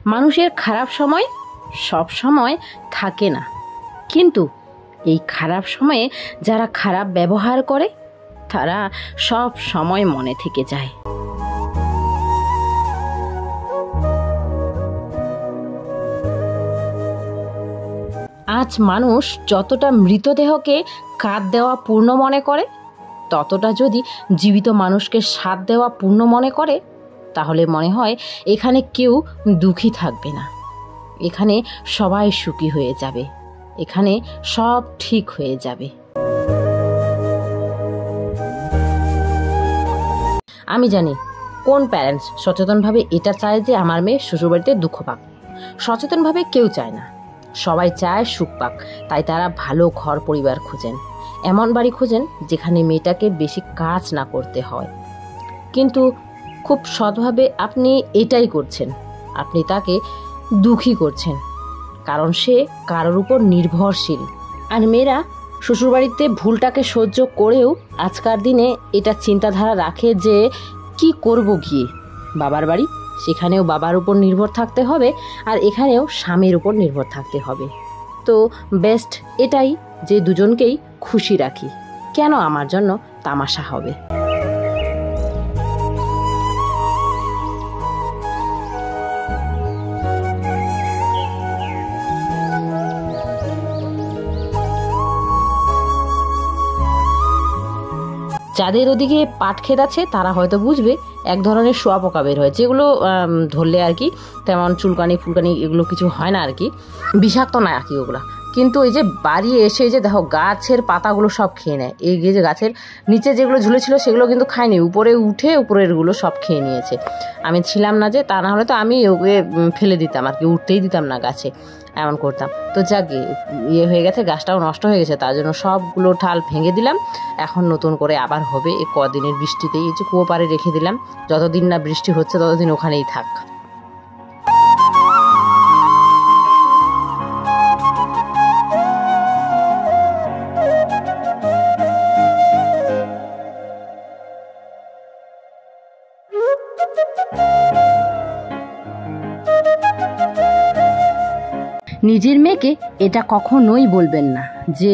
মানুষের খারাপ সময় সব সময় থাকে না, কিন্তু এই খারাপ সময়ে যারা খারাপ ব্যবহার করে তারা সব সময় মনে থেকে যায়। আজ মানুষ যতটা মৃতদেহকে কাঁধ দেওয়া পূর্ণ মনে করে, ততটা যদি জীবিত মানুষকে সাথ দেওয়া পূর্ণ মনে করে, তাহলে মনে হয় এখানে কেউ দুঃখী থাকবে না, এখানে সবাই সুখী হয়ে যাবে, এখানে সব ঠিক হয়ে যাবে। আমি জানি কোন প্যারেন্টস সচেতনভাবে এটা চায় যে আমার মেয়ে শ্বশুরবাড়িতে দুঃখ পাক। সচেতনভাবে কেউ চায় না, সবাই চায় সুখ পাক। তাই তারা ভালো ঘর পরিবার খোঁজেন, এমন বাড়ি খোঁজেন যেখানে মেয়েটাকে বেশি কাজ না করতে হয়। কিন্তু খুব সৎভাবে আপনি এটাই করছেন, আপনি তাকে দুঃখী করছেন, কারণ সে কারোর উপর নির্ভরশীল। আর মেয়েরা শ্বশুরবাড়িতে ভুলটাকে সহ্য করেও আজকার দিনে এটা চিন্তাধারা রাখে যে কি করব গিয়ে বাবার বাড়ি, সেখানেও বাবার উপর নির্ভর থাকতে হবে, আর এখানেও স্বামীর উপর নির্ভর থাকতে হবে। তো বেস্ট এটাই যে দুজনকেই খুশি রাখি, কেন আমার জন্য তামাশা হবে। যাদের ওদিকে পাট ক্ষেত আছে তারা হয়তো বুঝবে, এক ধরনের শুঁয়াপোকা বের হয়, যেগুলো ধরলে আর কি তেমন চুলকানি ফুলকানি এগুলো কিছু হয় না আর কি, বিষাক্ত না আর কি ওগুলা। কিন্তু এই যে বাড়ি এসে যে দেখো গাছের পাতাগুলো সব খেয়ে নেয়, এই যে গাছের নিচে যেগুলো ঝুলেছিল সেগুলো কিন্তু খায়নি, উপরে উঠে উপরেরগুলো সব খেয়ে নিয়েছে। আমি ছিলাম না যে, তা না হলে তো আমি ওকে ফেলে দিতাম আর কি, উঠতেই দিতাম না গাছে, এমন করতাম। তো যাকে ইয়ে হয়ে গেছে, গাছটাও নষ্ট হয়ে গেছে, তার জন্য সবগুলো ঠাল ভেঙে দিলাম। এখন নতুন করে আবার হবে এই কদিনের বৃষ্টিতেই, এই যে কুয়ো পাড়ে রেখে দিলাম, যতদিন না বৃষ্টি হচ্ছে ততদিন ওখানেই থাক। নিজের মেয়েকে এটা কখনোই বলবেন না যে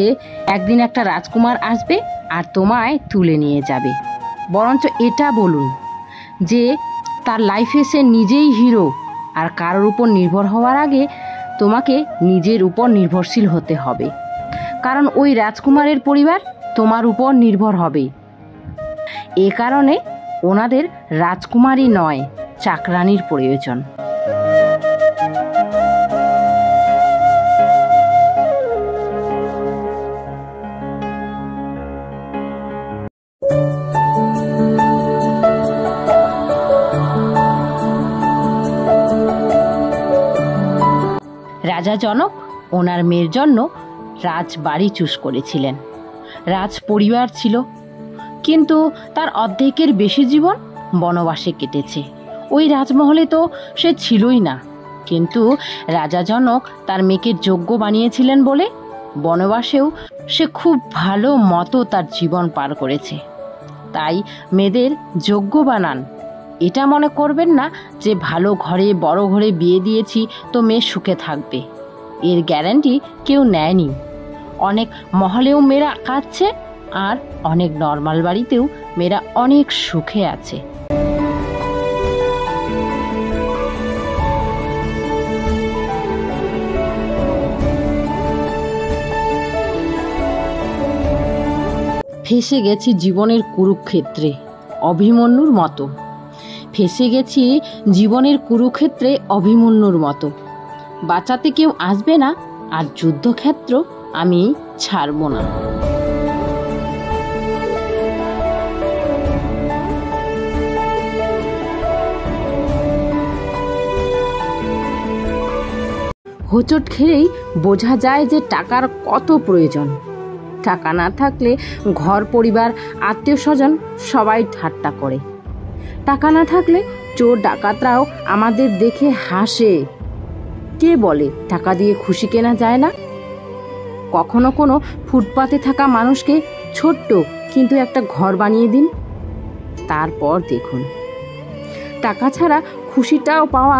একদিন একটা রাজকুমার আসবে আর তোমায় তুলে নিয়ে যাবে, বরঞ্চ এটা বলুন যে তার লাইফে সে নিজেই হিরো, আর কারোর উপর নির্ভর হওয়ার আগে তোমাকে নিজের উপর নির্ভরশীল হতে হবে, কারণ ওই রাজকুমারের পরিবার তোমার উপর নির্ভর হবে। এ কারণে ওনাদের রাজকুমারী নয়, চাকরানির প্রয়োজন। রাজা জনক ওনার মেয়ের জন্য রাজবাড়ি চুজ করেছিলেন, রাজ পরিবার ছিল, কিন্তু তার অর্ধেকের বেশি জীবন বনবাসে কেটেছে। ওই রাজমহলে তো সে ছিলই না, কিন্তু রাজা জনক তার মেয়েকে যোগ্য বানিয়েছিলেন বলে বনবাসেও সে খুব ভালো মতো তার জীবন পার করেছে। তাই মেয়েদের যোগ্য বানান, এটা মনে করবেন না যে ভালো ঘরে বড় ঘরে বিয়ে দিয়েছি তো মেয়ে সুখে থাকবে, এর গ্যারান্টি কেউ নেয়নি। অনেক মহলেও মেয়েরা কাঁদছে, আর অনেক নর্মাল বাড়িতেও মেয়েরা অনেক সুখে আছে। ফেঁসে গেছি জীবনের কুরুক্ষেত্রে অভিমন্যুর মতো, ফেঁসে গেছি জীবনের কুরুক্ষেত্রে অভিমন্যুর মতো। বাঁচাতে কেউ আসবে না, আর যুদ্ধক্ষেত্র আমি ছাড়ব না। হোঁচট খেলেই বোঝা যায় যে টাকার কত প্রয়োজন। টাকা না থাকলে ঘর পরিবার আত্মীয় স্বজন সবাই ঠাট্টা করে, টাকা না থাকলে চোর ডাকাতরাও আমাদের দেখে হাসে। কে বলে টাকা দিয়ে খুশি কেনা যায় না? কখনো কোনো ফুটপাতে থাকা মানুষকে ছোট্ট কিন্তু একটা ঘর বানিয়ে দিন, তারপর দেখুন টাকা ছাড়া খুশিটাও পাওয়া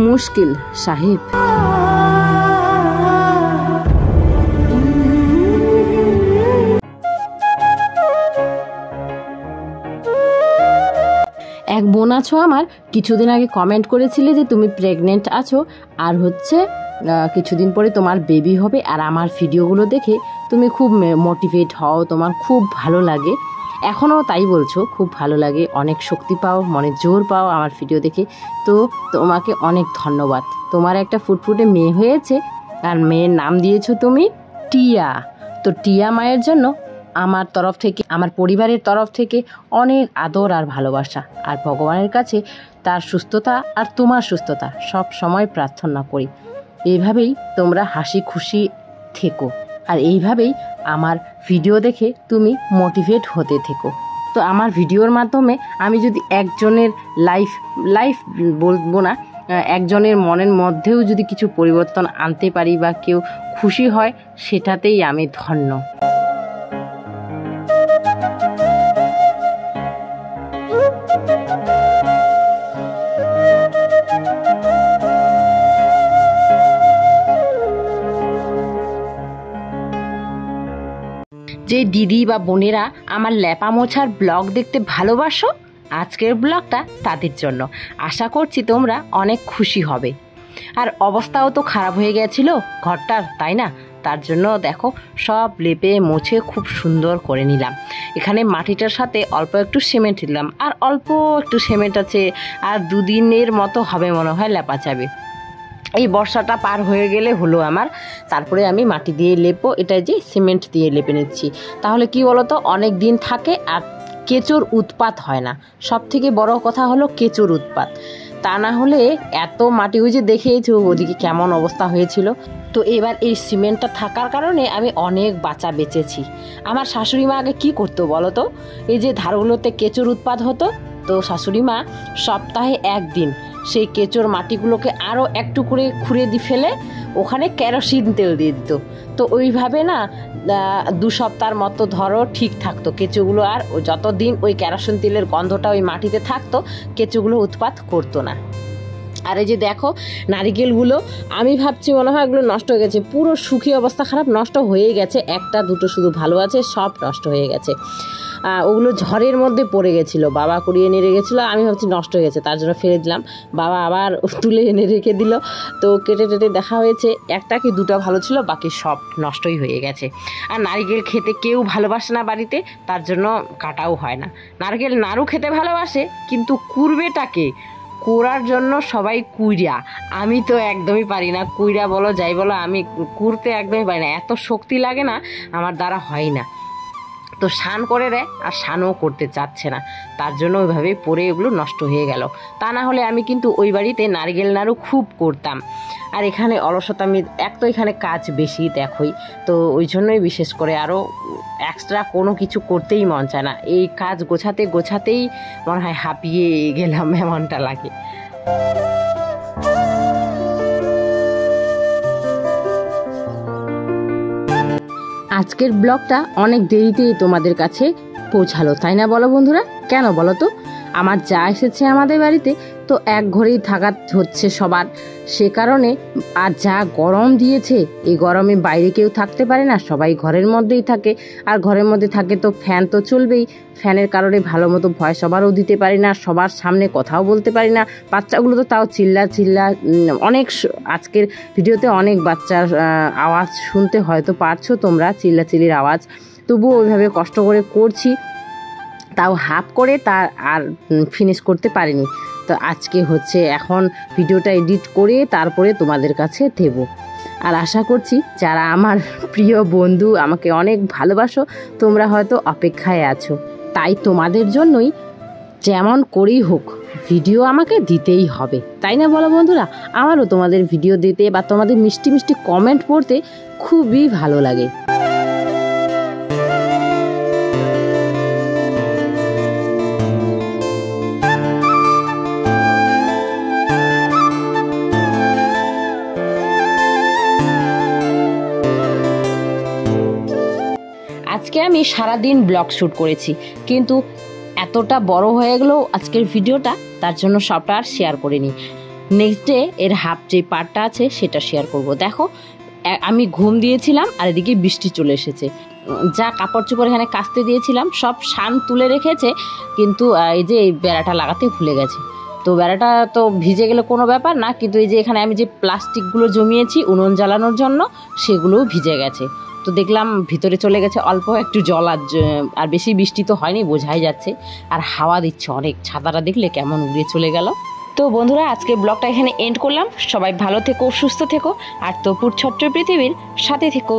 মুশকিল সাহেব। এক বোন আছো আমার, কিছুদিন আগে কমেন্ট করেছিলে যে তুমি প্রেগনেন্ট আছো আর কিছুদিন পরে তোমার বেবি হবে, আর আমার ভিডিওগুলো দেখে তুমি খুব মোটিভেট হও, তোমার খুব ভালো লাগে। এখনও তাই বলছো, খুব ভালো লাগে, অনেক শক্তি পাও, মনে জোর পাও আমার ভিডিও দেখে। তো তোমাকে অনেক ধন্যবাদ। তোমার একটা ফুটফুটে মেয়ে হয়েছে আর মেয়ের নাম দিয়েছো তুমি টিয়া। তো টিয়া মায়ের জন্য আমার তরফ থেকে, আমার পরিবারের তরফ থেকে অনেক আদর আর ভালোবাসা, আর ভগবানের কাছে তার সুস্থতা আর তোমার সুস্থতা সব সময় প্রার্থনা করি। এইভাবেই তোমরা হাসি খুশি থেকো, আর এইভাবেই আমার ভিডিও দেখে তুমি মোটিভেট হতে থেকো। তো আমার ভিডিওর মাধ্যমে আমি যদি একজনের লাইফ বলবো না, একজনের মনের মধ্যেও যদি কিছু পরিবর্তন আনতে পারি বা কেউ খুশি হয়, সেটাতেই আমি ধন্য। যে দিদি বা বোনেরা আমার ল্যাপা মোছার ব্লগ দেখতে ভালোবাসো, আজকের ব্লগটা তাদের জন্য। আশা করছি তোমরা অনেক খুশি হবে। আর অবস্থাও তো খারাপ হয়ে গেছিল ঘরটার, তাই না? তার জন্য দেখো সব লেপে মুছে খুব সুন্দর করে নিলাম। এখানে মাটিটার সাথে অল্প একটু সিমেন্ট দিলাম, আর অল্প একটু সিমেন্ট আছে, আর 2 দিনের মতো হবে মনে হয় লেপা যাবে। এই বর্ষাটা পার হয়ে গেলে হলো আমার, তারপরে আমি মাটি দিয়ে লেপবো। এটা যে সিমেন্ট দিয়ে লেপে নিচ্ছি, তাহলে কি বলতো অনেক দিন থাকে আর কেঁচোর উৎপাত হয় না। সব থেকে বড় কথা হলো কেঁচোর উৎপাত, তা না হলে এত মাটি, ওই যে দেখেইছো ওদিকে কেমন অবস্থা হয়েছিল। তো এবার এই সিমেন্টটা থাকার কারণে আমি অনেক বাঁচা বেঁচেছি। আমার শাশুড়ি মা আগে কী করতো বলো তো, এই যে ধারগুলোতে কেঁচোর উৎপাত হতো, তো শাশুড়ি মা সপ্তাহে 1 দিন সেই কেঁচোর মাটিগুলোকে আরও একটু করে খুঁড়ে ফেলে ওখানে কেরোসিন তেল দিয়ে দিত। তো ওইভাবে না 2 সপ্তাহের মতো ধরো ঠিক থাকতো কেঁচোগুলো, আর যতদিন ওই কেরোসিন তেলের গন্ধটা ওই মাটিতে থাকতো কেঁচোগুলো উৎপাত করতো না। আর এই যে দেখো নারিকেলগুলো, আমি ভাবছি মনে হয় এগুলো নষ্ট হয়ে গেছে, পুরো শুকিয়ে অবস্থা খারাপ, নষ্ট হয়ে গেছে। 1টা 2টো শুধু ভালো আছে, সব নষ্ট হয়ে গেছে। ওগুলো ঝড়ের মধ্যে পড়ে গেছিলো, বাবা কুড়িয়ে এনে রেখেছিলো, আমি ভাবছি নষ্ট হয়ে গেছে, তার জন্য ফেলে দিলাম। বাবা আবার তুলে এনে রেখে দিল। তো কেটে দেখা হয়েছে, 1টা কি 2টা ভালো ছিল, বাকি সব নষ্টই হয়ে গেছে। আর নারকেল খেতে কেউ ভালোবাসে না বাড়িতে, তার জন্য কাটাও হয় না। নারকেল নাড়ু খেতে ভালোবাসে, কিন্তু কুড়বেটাকে কুড়ার জন্য সবাই কুইরা, আমি তো একদমই পারি না। কুইরা বলো যাই বলো, আমি কুড়তে একদমই পারি না, এত শক্তি লাগে না, আমার দ্বারা হয় না। তো স্নান করে দেয়, আর স্নানও করতে চাচ্ছে না, তার জন্য ওইভাবেই পরে এগুলো নষ্ট হয়ে গেল। তা না হলে আমি কিন্তু ওই বাড়িতে নারকেল নাড়ু খুব করতাম। আর এখানে অলসতা, আমি তো এখানে কাজ বেশি দেখোই, তো ওই জন্যই বিশেষ করে আরও এক্সট্রা কোনো কিছু করতেই মন চায় না। এই কাজ গোছাতেই মনে হয় হাঁপিয়ে গেলাম, এমনটা লাগে। আজকের ব্লগটা অনেক দেরিতেই তোমাদের কাছে পৌঁছালো, তাই না বলো বন্ধুরা? কেন বলো তো? আমার যা এসেছে আমাদের বাড়িতে, তো এক ঘরেই থাকা হচ্ছে সবার, সে কারণে। আর যা গরম দিয়েছে, এই গরমে বাইরে কেউ থাকতে পারে না, সবাই ঘরের মধ্যেই থাকে। আর ঘরের মধ্যে থাকে তো ফ্যান তো চলবেই, ফ্যানের কারণে ভালো মতো ভয়েস সবারও দিতে পারি না, সবার সামনে কথাও বলতে পারি না। বাচ্চাগুলো তো তাও চিল্লা অনেক, আজকের ভিডিওতে অনেক বাচ্চার আওয়াজ শুনতে হয়তো পারছো তোমরা, চিল্লাচিল্লির আওয়াজ। তবুও ওইভাবে কষ্ট করে করছি, তাও হাফ করে তার আর ফিনিশ করতে পারিনি। তো আজকে এখন ভিডিওটা এডিট করে তারপরে তোমাদের কাছে দেব। আর আশা করছি যারা আমার প্রিয় বন্ধু, আমাকে অনেক ভালোবাসো, তোমরা হয়তো অপেক্ষায় আছো। তাই তোমাদের জন্যই যেমন করেই হোক ভিডিও আমাকে দিতেই হবে, তাই না বলো বন্ধুরা? আমারও তোমাদের ভিডিও দিতে বা তোমাদের মিষ্টি মিষ্টি কমেন্ট পড়তে খুবই ভালো লাগে। আজকে আমি সারাদিন ব্লগ শ্যুট করেছি, কিন্তু এতটা বড় হয়ে গেল আজকের ভিডিওটা, তার জন্য সবটা আর শেয়ার করিনি। নেক্সট ডে এর হাফ যে পার্টটা আছে সেটা শেয়ার করব। দেখো আমি ঘুম দিয়েছিলাম আর এদিকে বৃষ্টি চলে এসেছে। যা কাপড় চোপড় এখানে কাচতে দিয়েছিলাম সব শান তুলে রেখেছে, কিন্তু এই যে এই বেড়াটা লাগাতে ভুলে গেছে। তো বেড়াটা তো ভিজে গেলে কোনো ব্যাপার না, কিন্তু এই যে এখানে আমি যে প্লাস্টিকগুলো জমিয়েছি উনুন জ্বালানোর জন্য সেগুলোও ভিজে গেছে। তো দেখলাম ভিতরে চলে গেছে অল্প একটু জল, আর বেশি বৃষ্টি তো হয়নি, বোঝাই যাচ্ছে। আর হাওয়া দিচ্ছে অনেক, ছাতাটা দেখলে কেমন উড়ে চলে গেল। তো বন্ধুরা আজকে ব্লগটা এখানে এন্ড করলাম। সবাই ভালো থেকো, সুস্থ থেকো, আর তপুর ছোট্ট পৃথিবীর সাথে থেকো।